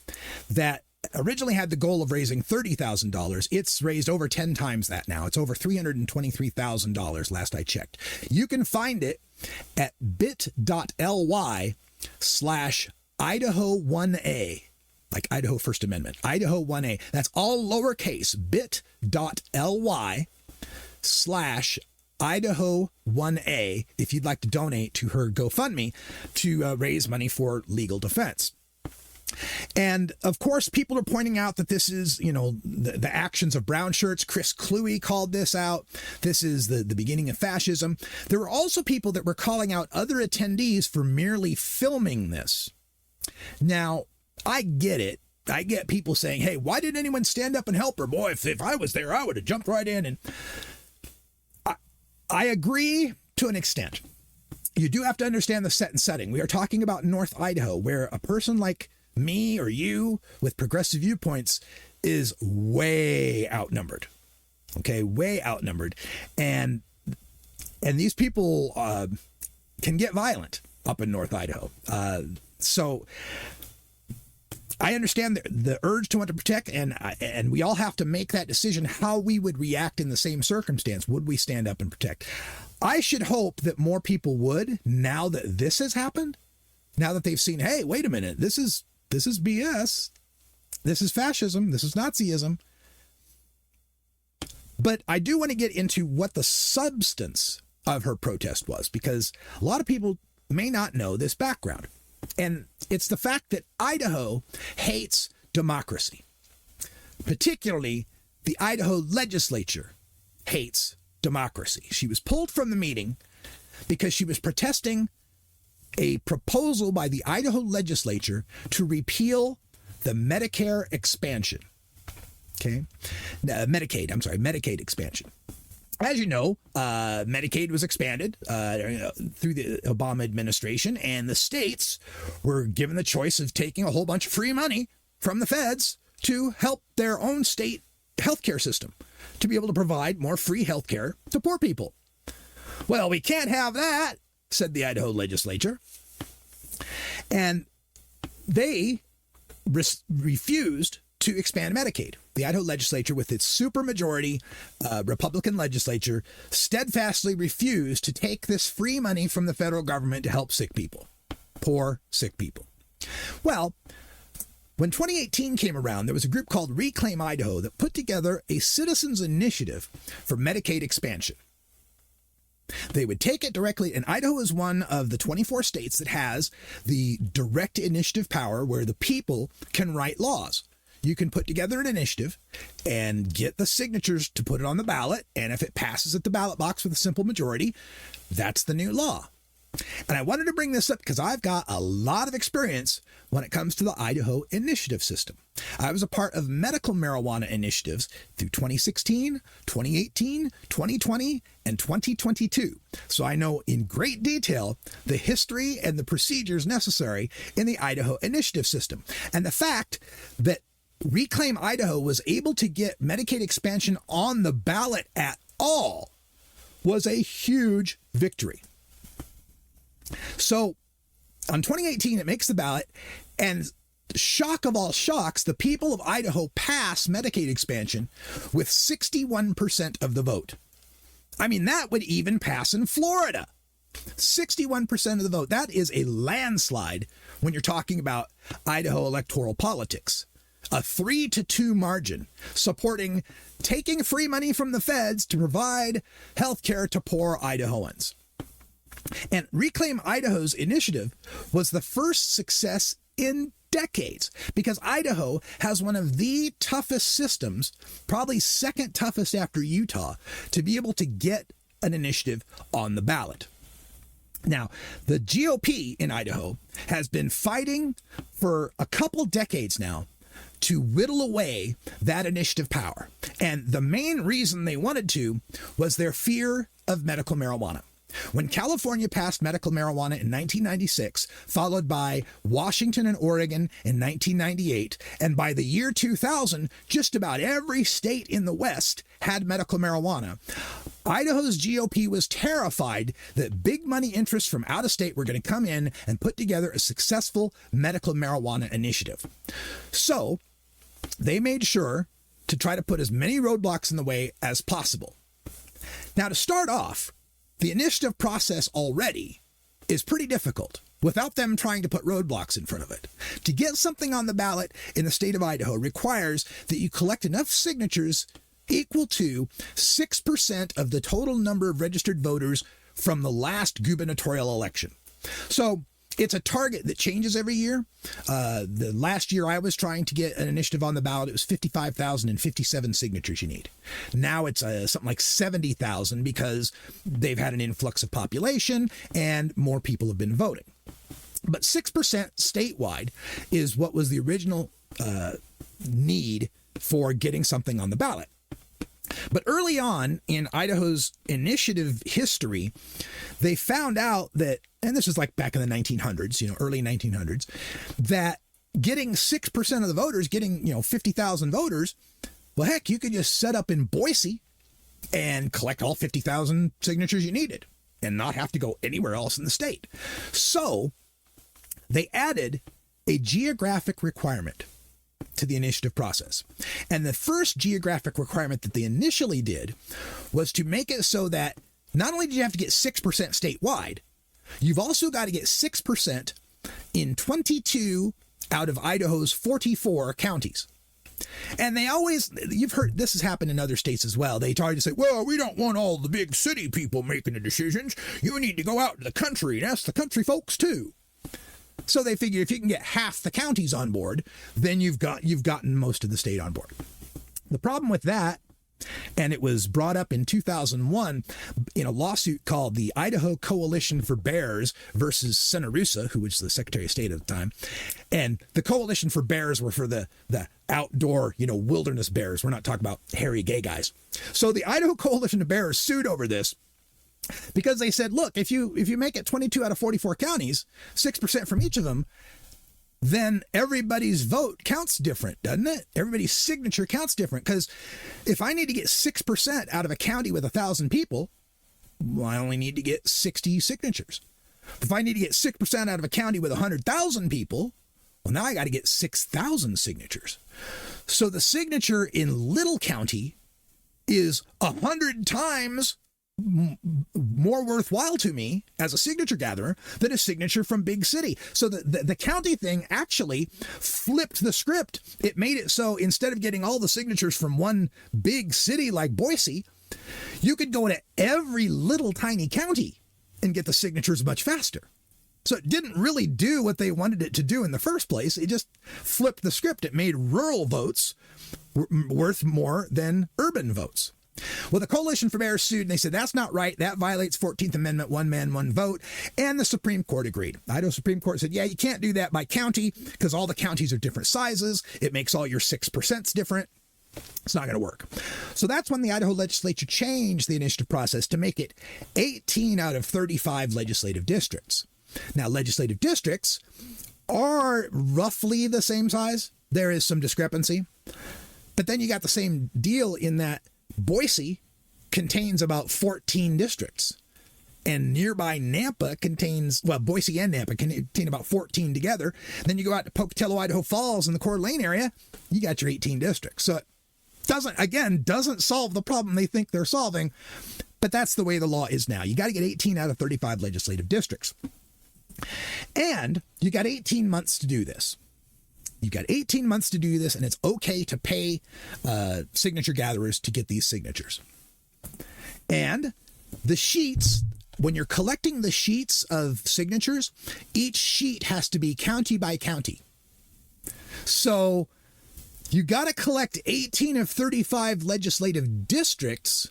[SPEAKER 2] that originally had the goal of raising $30,000. It's raised over 10 times that now. It's over $323,000 last I checked. You can find it at bit.ly/Idaho1A. Like Idaho First Amendment, Idaho 1A. That's all lowercase, bit.ly/Idaho 1A, if you'd like to donate to her GoFundMe to raise money for legal defense. And of course, people are pointing out that this is, the actions of Brownshirts. Chris Cluey called this out. This is the beginning of fascism. There were also people that were calling out other attendees for merely filming this. Now, I get it. I get people saying, hey, why didn't anyone stand up and help her? Boy, if I was there, I would have jumped right in. And I agree to an extent. You do have to understand the set and setting. We are talking about North Idaho, where a person like me or you with progressive viewpoints is way outnumbered. Okay, way outnumbered. And these people can get violent up in North Idaho. So I understand the urge to want to protect, and we all have to make that decision how we would react in the same circumstance. Would we stand up and protect? I should hope that more people would, now that this has happened, now that they've seen, hey, wait a minute, this is BS. This is fascism. This is Nazism. But I do want to get into what the substance of her protest was, because a lot of people may not know this background. And it's the fact that Idaho hates democracy. Particularly, the Idaho legislature hates democracy. She was pulled from the meeting because she was protesting a proposal by the Idaho legislature to repeal the Medicare expansion. Okay? Medicaid expansion. As you know, Medicaid was expanded through the Obama administration, and the states were given the choice of taking a whole bunch of free money from the feds to help their own state healthcare system, to be able to provide more free healthcare to poor people. Well, we can't have that, said the Idaho legislature. And they refused to expand Medicaid. The Idaho legislature, with its supermajority Republican legislature, steadfastly refused to take this free money from the federal government to help sick people, poor sick people. Well, when 2018 came around, there was a group called Reclaim Idaho that put together a citizens' initiative for Medicaid expansion. They would take it directly, and Idaho is one of the 24 states that has the direct initiative power where the people can write laws. You can put together an initiative and get the signatures to put it on the ballot, and if it passes at the ballot box with a simple majority, that's the new law. And I wanted to bring this up because I've got a lot of experience when it comes to the Idaho initiative system. I was a part of medical marijuana initiatives through 2016, 2018, 2020, and 2022. So I know in great detail the history and the procedures necessary in the Idaho initiative system. And the fact that Reclaim Idaho was able to get Medicaid expansion on the ballot at all was a huge victory. So on 2018, it makes the ballot, and shock of all shocks, the people of Idaho pass Medicaid expansion with 61% of the vote. I mean, that would even pass in Florida. 61% of the vote. That is a landslide when you're talking about Idaho electoral politics. A 3-2 margin supporting taking free money from the feds to provide health care to poor Idahoans. And Reclaim Idaho's initiative was the first success in decades because Idaho has one of the toughest systems, probably second toughest after Utah, to be able to get an initiative on the ballot. Now, the GOP in Idaho has been fighting for a couple decades now to whittle away that initiative power. And the main reason they wanted to was their fear of medical marijuana. When California passed medical marijuana in 1996, followed by Washington and Oregon in 1998, and by the year 2000, just about every state in the West had medical marijuana, Idaho's GOP was terrified that big money interests from out of state were going to come in and put together a successful medical marijuana initiative. So they made sure to try to put as many roadblocks in the way as possible. Now, to start off, the initiative process already is pretty difficult without them trying to put roadblocks in front of it. To get something on the ballot in the state of Idaho requires that you collect enough signatures equal to 6% of the total number of registered voters from the last gubernatorial election. So It's a target that changes every year. The last year I was trying to get an initiative on the ballot, it was 55,057 signatures you need. Now it's something like 70,000 because they've had an influx of population and more people have been voting. But 6% statewide is what was the original need for getting something on the ballot. But early on in Idaho's initiative history, they found out that, and this is like back in the 1900s, early 1900s, that getting 6% of the voters, getting, 50,000 voters, well, heck, you could just set up in Boise and collect all 50,000 signatures you needed and not have to go anywhere else in the state. So they added a geographic requirement to the initiative process. And the first geographic requirement that they initially did was to make it so that not only do you have to get 6% statewide, you've also got to get 6% in 22 out of Idaho's 44 counties. And they always, you've heard this has happened in other states as well. They try to say, well, we don't want all the big city people making the decisions. You need to go out to the country and ask the country folks too. So they figure if you can get half the counties on board, then you've gotten most of the state on board. The problem with that, and it was brought up in 2001 in a lawsuit called the Idaho Coalition for Bears versus Theresa, who was the Secretary of State at the time. And the Coalition for Bears were for the outdoor, wilderness bears. We're not talking about hairy gay guys. So the Idaho Coalition of Bears sued over this, because they said, look, if you make it 22 out of 44 counties, 6% from each of them, then everybody's vote counts different, doesn't it? Everybody's signature counts different. Because if I need to get 6% out of a county with 1,000 people, well, I only need to get 60 signatures. If I need to get 6% out of a county with 100,000 people, well, now I got to get 6,000 signatures. So the signature in Little County is 100 times more worthwhile to me as a signature gatherer than a signature from big city. So the county thing actually flipped the script. It made it so instead of getting all the signatures from one big city like Boise, you could go to every little tiny county and get the signatures much faster. So it didn't really do what they wanted it to do in the first place. It just flipped the script. It made rural votes worth more than urban votes. Well, the Coalition for Bears sued, and they said, that's not right. That violates 14th Amendment, one man, one vote. And the Supreme Court agreed. Idaho Supreme Court said, yeah, you can't do that by county because all the counties are different sizes. It makes all your 6% different. It's not going to work. So that's when the Idaho legislature changed the initiative process to make it 18 out of 35 legislative districts. Now, legislative districts are roughly the same size. There is some discrepancy. But then you got the same deal in that Boise contains about 14 districts, and nearby Nampa contains, well, Boise and Nampa contain about 14 together. Then you go out to Pocatello, Idaho Falls in the Coeur d'Alene area, you got your 18 districts. So it doesn't solve the problem they think they're solving, but that's the way the law is now. You got to get 18 out of 35 legislative districts. And you got 18 months to do this. You got 18 months to do this, and it's okay to pay signature gatherers to get these signatures. And the sheets, when you're collecting the sheets of signatures, each sheet has to be county by county. So you got to collect 18 of 35 legislative districts,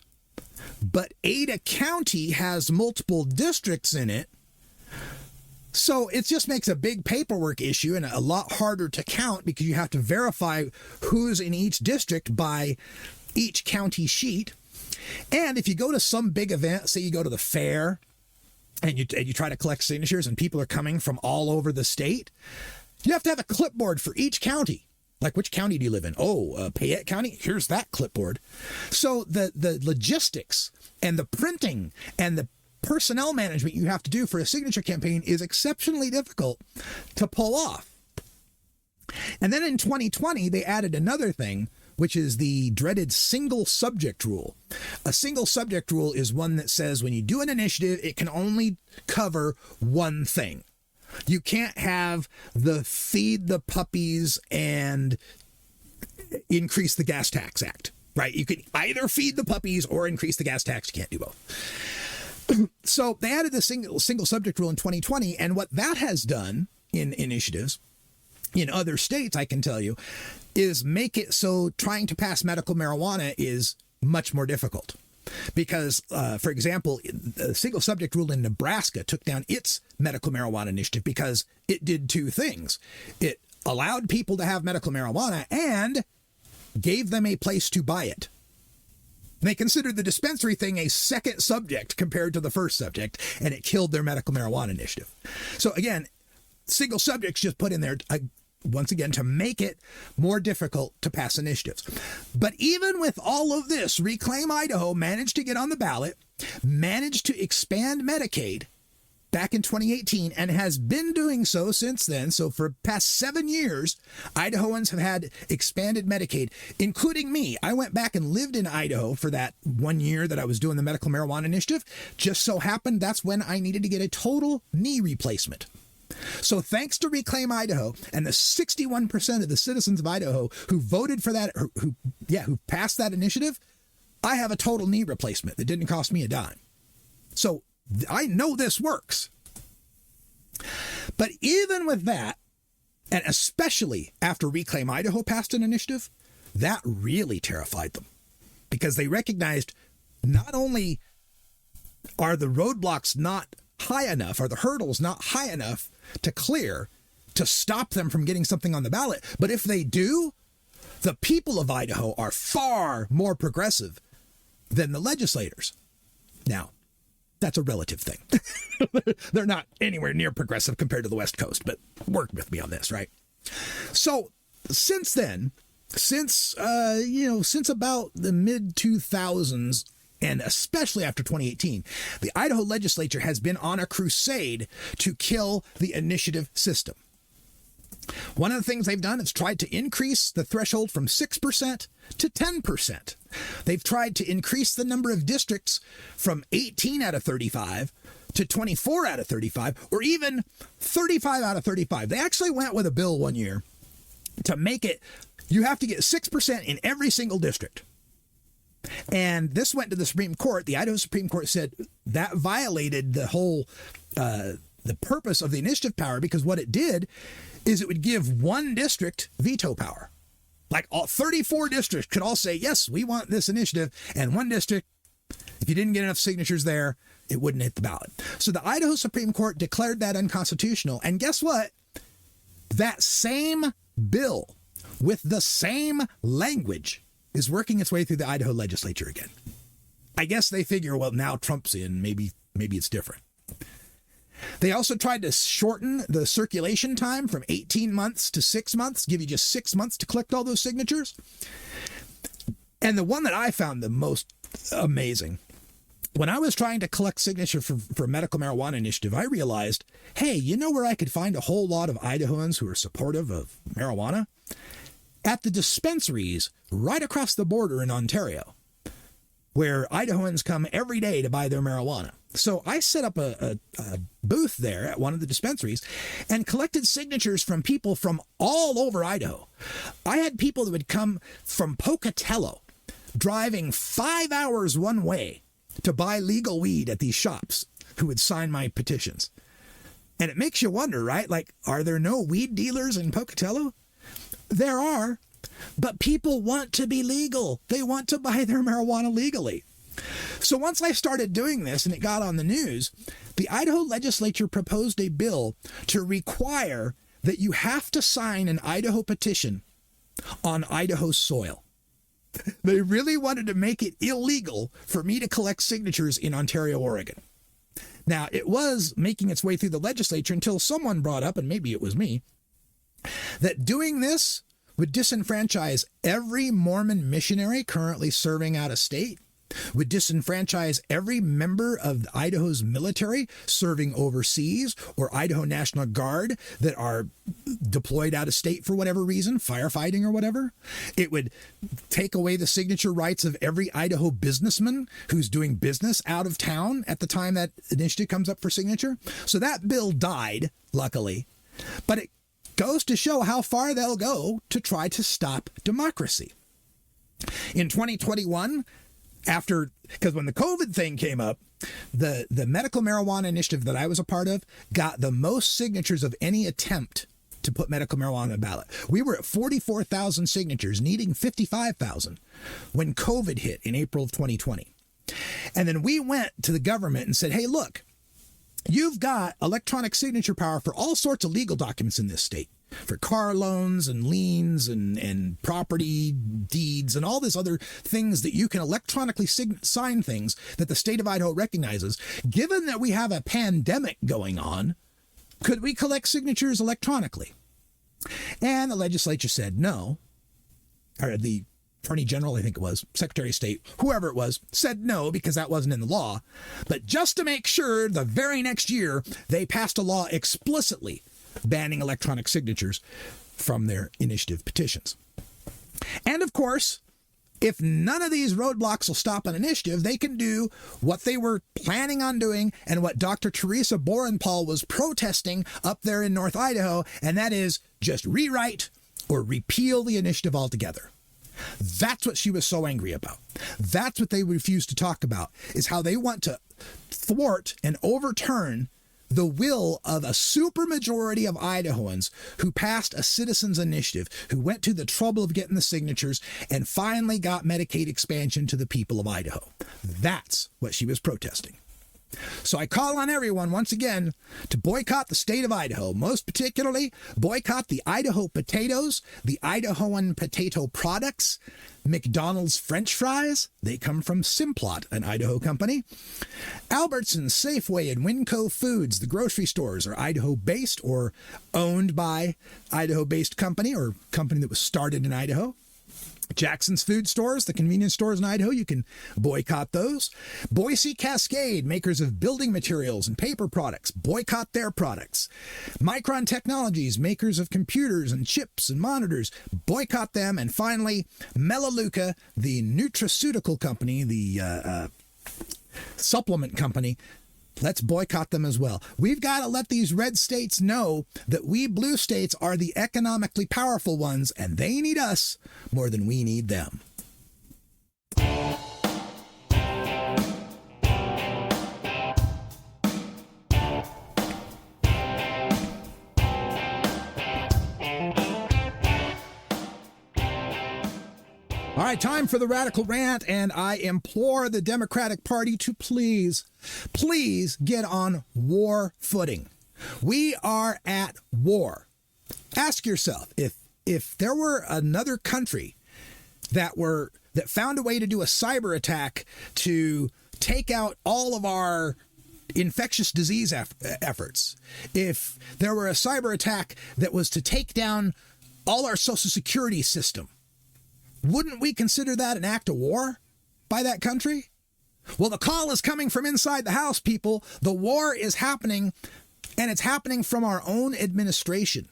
[SPEAKER 2] but Ada County has multiple districts in it. So it just makes a big paperwork issue and a lot harder to count because you have to verify who's in each district by each county sheet. And if you go to some big event, say you go to the fair and you try to collect signatures and people are coming from all over the state, you have to have a clipboard for each county. Like, which county do you live in? Oh, Payette County? Here's that clipboard. So the logistics and the printing and the personnel management you have to do for a signature campaign is exceptionally difficult to pull off. And then in 2020, they added another thing, which is the dreaded single subject rule. A single subject rule is one that says when you do an initiative, it can only cover one thing. You can't have the feed the puppies and increase the gas tax act, right? You can either feed the puppies or increase the gas tax. You can't do both. So they added the single subject rule in 2020, and what that has done in initiatives in other states, I can tell you, is make it so trying to pass medical marijuana is much more difficult. Because, for example, the single subject rule in Nebraska took down its medical marijuana initiative because it did two things. It allowed people to have medical marijuana and gave them a place to buy it. They considered the dispensary thing a second subject compared to the first subject, and it killed their medical marijuana initiative. So again, single subjects just put in there, once again, to make it more difficult to pass initiatives. But even with all of this, Reclaim Idaho managed to get on the ballot, managed to expand Medicaid back in 2018, and has been doing so since then. So for the past 7 years, Idahoans have had expanded Medicaid, including me. I went back and lived in Idaho for that 1 year that I was doing the medical marijuana initiative. Just so happened that's when I needed to get a total knee replacement. So thanks to Reclaim Idaho and the 61% of the citizens of Idaho who voted for that, who passed that initiative, I have a total knee replacement that didn't cost me a dime. So I know this works. But even with that, and especially after Reclaim Idaho passed an initiative, that really terrified them, because they recognized not only are the roadblocks not high enough, are the hurdles not high enough to clear to stop them from getting something on the ballot, but if they do, the people of Idaho are far more progressive than the legislators. Now, that's a relative thing. They're not anywhere near progressive compared to the West Coast, but work with me on this, right? So since then, since about the mid 2000s, and especially after 2018, the Idaho legislature has been on a crusade to kill the initiative system. One of the things they've done is tried to increase the threshold from 6% to 10%. They've tried to increase the number of districts from 18 out of 35 to 24 out of 35, or even 35 out of 35. They actually went with a bill 1 year to make it, you have to get 6% in every single district. And this went to the Supreme Court. The Idaho Supreme Court said that violated the whole, the purpose of the initiative power, because what it did is it would give one district veto power. Like all 34 districts could all say, yes, we want this initiative. And one district, if you didn't get enough signatures there, it wouldn't hit the ballot. So the Idaho Supreme Court declared that unconstitutional. And guess what? That same bill with the same language is working its way through the Idaho legislature again. I guess they figure, well, now Trump's in, maybe it's different. They also tried to shorten the circulation time from 18 months to 6 months, give you just 6 months to collect all those signatures. And the one that I found the most amazing, when I was trying to collect signatures for a medical marijuana initiative, I realized, hey, you know where I could find a whole lot of Idahoans who are supportive of marijuana? At the dispensaries right across the border in Ontario, where Idahoans come every day to buy their marijuana. So I set up a booth there at one of the dispensaries and collected signatures from people from all over Idaho. I had people that would come from Pocatello, driving 5 hours one way to buy legal weed at these shops, who would sign my petitions. And it makes you wonder, right? Like, are there no weed dealers in Pocatello? There are, but people want to be legal. They want to buy their marijuana legally. So once I started doing this and it got on the news, the Idaho legislature proposed a bill to require that you have to sign an Idaho petition on Idaho soil. They really wanted to make it illegal for me to collect signatures in Ontario, Oregon. Now, it was making its way through the legislature until someone brought up, and maybe it was me, that doing this would disenfranchise every Mormon missionary currently serving out of state, would disenfranchise every member of Idaho's military serving overseas, or Idaho National Guard that are deployed out of state for whatever reason, firefighting or whatever. It would take away the signature rights of every Idaho businessman who's doing business out of town at the time that initiative comes up for signature. So that bill died, luckily, but it goes to show how far they'll go to try to stop democracy. In 2021, because when the COVID thing came up, the medical marijuana initiative that I was a part of got the most signatures of any attempt to put medical marijuana on the ballot. We were at 44,000 signatures, needing 55,000 when COVID hit in April of 2020. And then we went to the government and said, hey, look, you've got electronic signature power for all sorts of legal documents in this state, for car loans and liens and property deeds and all this other things that you can electronically sign things that the state of Idaho recognizes. Given that we have a pandemic going on, could we collect signatures electronically? And the legislature said no, or the Attorney General, I think it was, Secretary of State, whoever it was, said no because that wasn't in the law. But just to make sure, the very next year, they passed a law explicitly banning electronic signatures from their initiative petitions. And of course, if none of these roadblocks will stop an initiative, they can do what they were planning on doing and what Dr. Theresa Borrenpohl was protesting up there in North Idaho, and that is just rewrite or repeal the initiative altogether. That's what she was so angry about. That's what they refuse to talk about, is how they want to thwart and overturn the will of a supermajority of Idahoans who passed a citizens initiative, who went to the trouble of getting the signatures and finally got Medicaid expansion to the people of Idaho. That's what she was protesting. So I call on everyone once again to boycott the state of Idaho, most particularly boycott the Idaho potatoes, the Idahoan potato products, McDonald's French fries. They come from Simplot, an Idaho company. Albertsons, Safeway, and Winco Foods, the grocery stores, are Idaho-based or owned by Idaho-based company or company that was started in Idaho. Jackson's Food Stores, the convenience stores in Idaho, you can boycott those. Boise Cascade, makers of building materials and paper products, boycott their products. Micron Technologies, makers of computers and chips and monitors, boycott them. And finally, Melaleuca, the nutraceutical company, the supplement company, let's boycott them as well. We've got to let these red states know that we blue states are the economically powerful ones, and they need us more than we need them. All right, time for the Radical Rant, and I implore the Democratic Party to please get on war footing. We are at war. Ask yourself, if there were another country that found a way to do a cyber attack to take out all of our infectious disease efforts, if there were a cyber attack that was to take down all our Social Security system, wouldn't we consider that an act of war by that country? Well, the call is coming from inside the house, people. The war is happening, and it's happening from our own administration.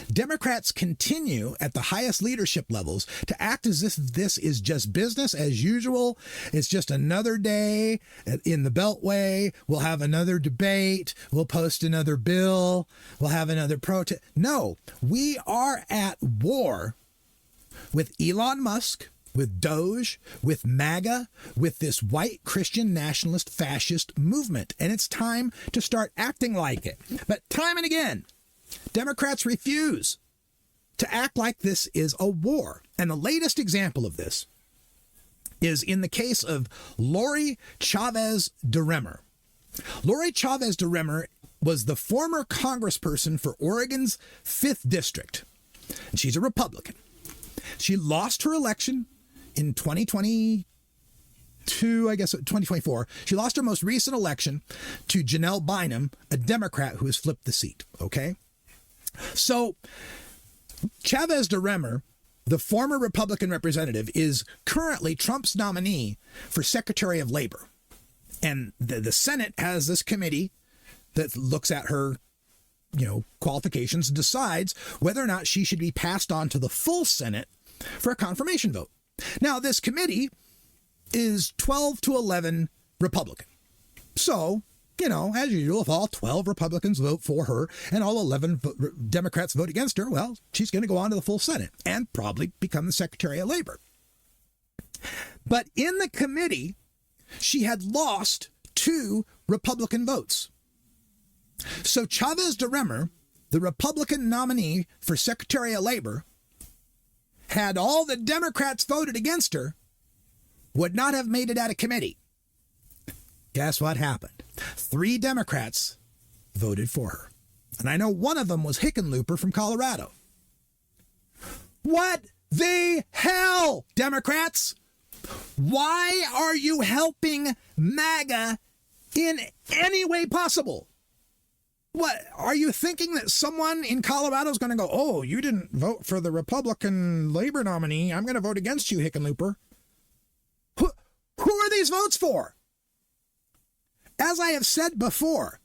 [SPEAKER 2] Democrats continue at the highest leadership levels to act as if this is just business as usual. It's just another day in the Beltway. We'll have another debate. We'll post another bill. We'll have another protest. No, we are at war with Elon Musk, with Doge, with MAGA, with this white Christian nationalist fascist movement. And it's time to start acting like it. But time and again, Democrats refuse to act like this is a war. And the latest example of this is in the case of Lori Chavez DeRemer. Lori Chavez DeRemer was the former congressperson for Oregon's 5th District. And she's a Republican. She lost her election in 2022, 2024. She lost her most recent election to Janelle Bynum, a Democrat who has flipped the seat. Okay. So Chavez DeRemer, the former Republican representative, is currently Trump's nominee for Secretary of Labor. And the Senate has this committee that looks at her qualifications, decides whether or not she should be passed on to the full Senate for a confirmation vote. Now, this committee is 12 to 11 Republican. So, as usual, if all 12 Republicans vote for her and all 11 Democrats vote against her, well, she's going to go on to the full Senate and probably become the Secretary of Labor. But in the committee, she had lost 2 Republican votes. So Chavez DeRemer, the Republican nominee for Secretary of Labor, had all the Democrats voted against her, would not have made it out of committee. Guess what happened? 3 Democrats voted for her. And I know one of them was Hickenlooper from Colorado. What the hell, Democrats? Why are you helping MAGA in any way possible? What, are you thinking that someone in Colorado is going to go, oh, you didn't vote for the Republican Labor nominee, I'm going to vote against you, Hickenlooper? Who are these votes for? As I have said before,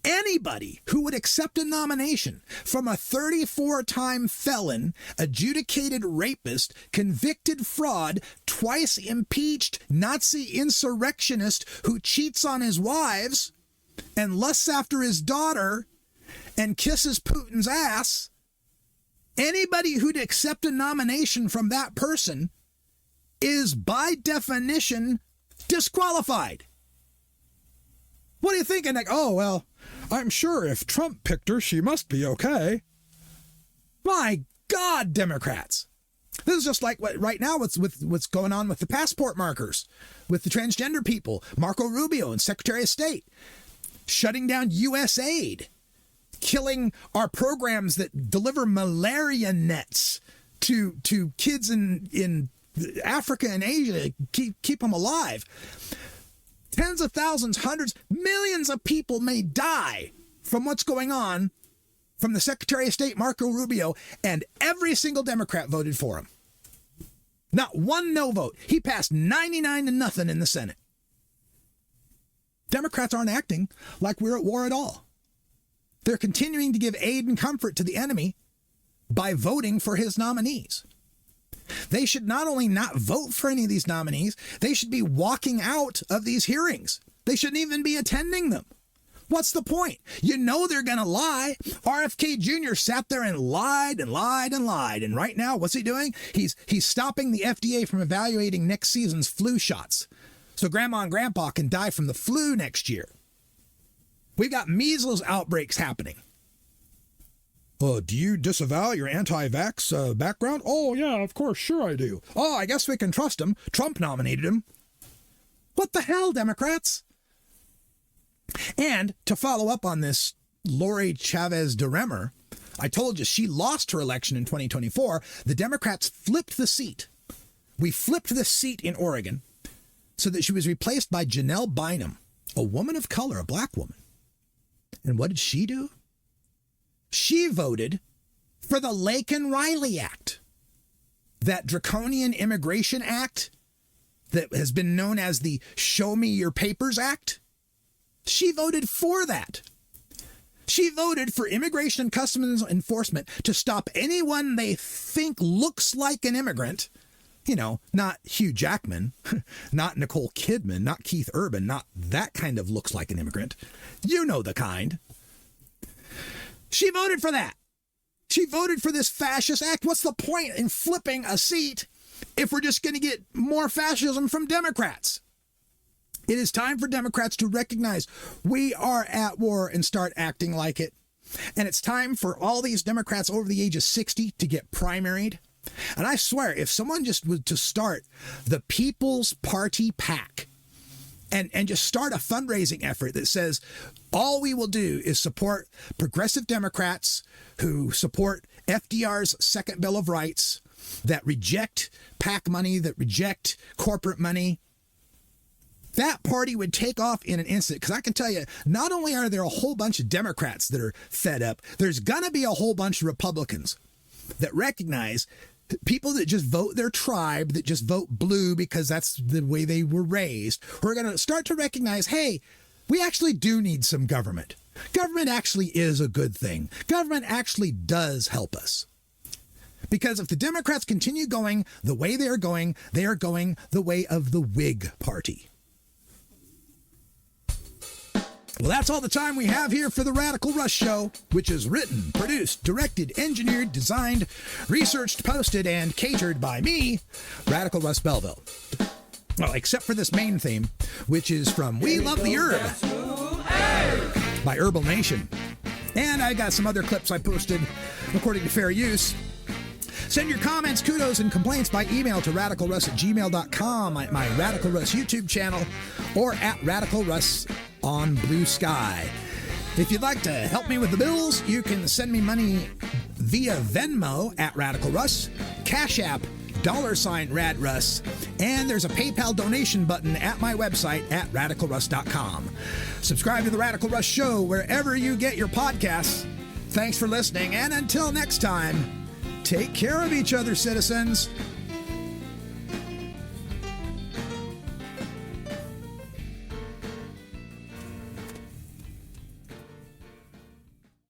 [SPEAKER 2] anybody who would accept a nomination from a 34-time felon, adjudicated rapist, convicted fraud, twice impeached Nazi insurrectionist who cheats on his wives and lusts after his daughter and kisses Putin's ass, anybody who'd accept a nomination from that person is by definition disqualified. What are you thinking? Like, oh, well, I'm sure if Trump picked her, she must be okay. My God, Democrats. This is just like what right now what's going on with the passport markers, with the transgender people, Marco Rubio and Secretary of State, shutting down U.S. aid, killing our programs that deliver malaria nets to kids in Africa and Asia, keep them alive. Tens of thousands, hundreds, millions of people may die from what's going on from the Secretary of State, Marco Rubio, and every single Democrat voted for him. Not one no vote. He passed 99-0 in the Senate. Democrats aren't acting like we're at war at all. They're continuing to give aid and comfort to the enemy by voting for his nominees. They should not only not vote for any of these nominees, they should be walking out of these hearings. They shouldn't even be attending them. What's the point? You know they're going to lie. RFK Jr. sat there and lied and lied and lied. And right now, what's he doing? He's stopping the FDA from evaluating next season's flu shots, so grandma and grandpa can die from the flu next year. We've got measles outbreaks happening. Do you disavow your anti-vax background? Oh, yeah, of course, sure I do. Oh, I guess we can trust him. Trump nominated him. What the hell, Democrats? And to follow up on this, Lori Chavez DeRemer, I told you she lost her election in 2024. The Democrats flipped the seat. We flipped the seat in Oregon so that she was replaced by Janelle Bynum, a woman of color, a black woman. And what did she do? She voted for the Laken-Riley Act, that draconian immigration act that has been known as the Show Me Your Papers Act. She voted for that. She voted for Immigration and Customs Enforcement to stop anyone they think looks like an immigrant. You know, not Hugh Jackman, not Nicole Kidman, not Keith Urban, not that kind of looks like an immigrant. You know the kind. She voted for that. She voted for this fascist act. What's the point in flipping a seat if we're just going to get more fascism from Democrats? It is time for Democrats to recognize we are at war and start acting like it. And it's time for all these Democrats over the age of 60 to get primaried. And I swear, if someone just was to start the People's Party PAC and just start a fundraising effort that says all we will do is support progressive Democrats who support FDR's second Bill of Rights, that reject PAC money, that reject corporate money, that party would take off in an instant. Because I can tell you, not only are there a whole bunch of Democrats that are fed up, there's going to be a whole bunch of Republicans that recognize people that just vote their tribe, that just vote blue because that's the way they were raised. We're going to start to recognize, hey, we actually do need some government. Government actually is a good thing. Government actually does help us. Because if the Democrats continue going the way they are going the way of the Whig Party. Well, that's all the time we have here for the Radical Russ Show, which is written, produced, directed, engineered, designed, researched, posted, and catered by me, Radical Russ Belville. Well, except for this main theme, which is from We Love the Herb by Herbal Nation. And I got some other clips I posted according to fair use. Send your comments, kudos, and complaints by email to radicalruss@gmail.com, at my Radical Russ YouTube channel, or at Radical Russ on Blue Sky. If you'd like to help me with the bills, you can send me money via Venmo at Radical Russ, Cash App, $RadRuss, and there's a PayPal donation button at my website at radicalruss.com. Subscribe to The Radical Russ Show wherever you get your podcasts. Thanks for listening, and until next time, take care of each other, citizens.